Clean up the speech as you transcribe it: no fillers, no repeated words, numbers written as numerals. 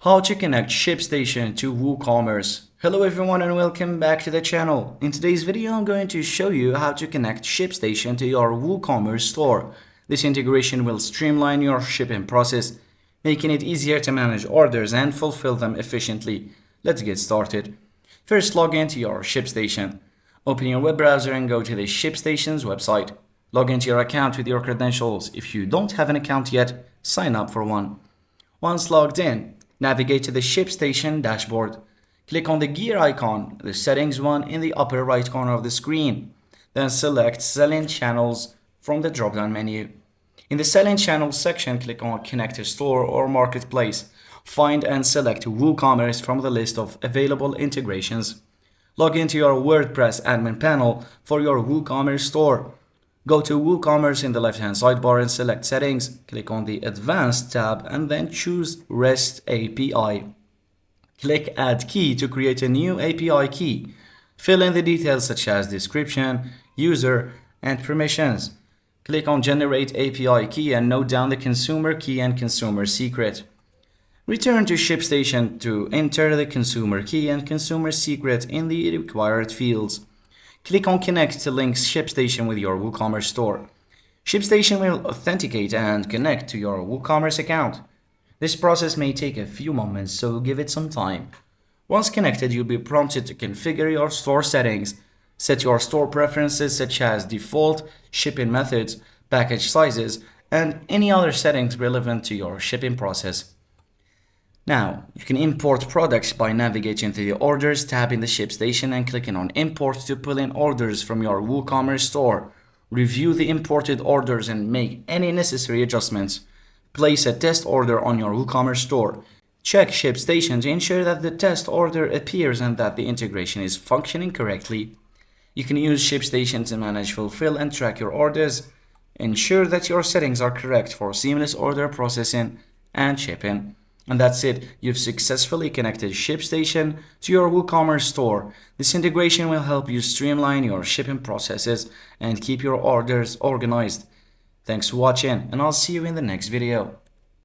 How to connect ShipStation to WooCommerce. Hello everyone and welcome back to the channel. In today's video I'm going to show you how to connect ShipStation to your WooCommerce store. This integration will streamline your shipping process, making it easier to manage orders and fulfill them efficiently. Let's get started. First, log into your ShipStation. Open your web browser and go to the ShipStation's website. Log into your account with your credentials. If you don't have an account yet, sign up for one. Once logged in, navigate to the ShipStation dashboard. Click on the gear icon, the settings one in the upper right corner of the screen. Then select Selling Channels from the drop-down menu. In the Selling Channels section, click on Connect to Store or Marketplace. Find and select WooCommerce from the list of available integrations. Log into your WordPress admin panel for your WooCommerce store. Go to WooCommerce in the left-hand sidebar and select Settings. Click on the Advanced tab and then choose REST API. Click Add Key to create a new API key. Fill in the details such as description, user, and permissions. Click on Generate API Key and note down the consumer key and consumer secret. Return to ShipStation to enter the consumer key and consumer secret in the required fields. Click on Connect to link ShipStation with your WooCommerce store. ShipStation will authenticate and connect to your WooCommerce account. This process may take a few moments, so give it some time. Once connected, you'll be prompted to configure your store settings. Set your store preferences such as default, shipping methods, package sizes, and any other settings relevant to your shipping process. Now, you can import products by navigating to the Orders tab in the ShipStation and clicking on Import to pull in orders from your WooCommerce store. Review the imported orders and make any necessary adjustments. Place a test order on your WooCommerce store. Check ShipStation to ensure that the test order appears and that the integration is functioning correctly. You can use ShipStation to manage, fulfill, and track your orders. Ensure that your settings are correct for seamless order processing and shipping. And that's it. You've successfully connected ShipStation to your WooCommerce store. This integration will help you streamline your shipping processes and keep your orders organized. Thanks for watching, and I'll see you in the next video.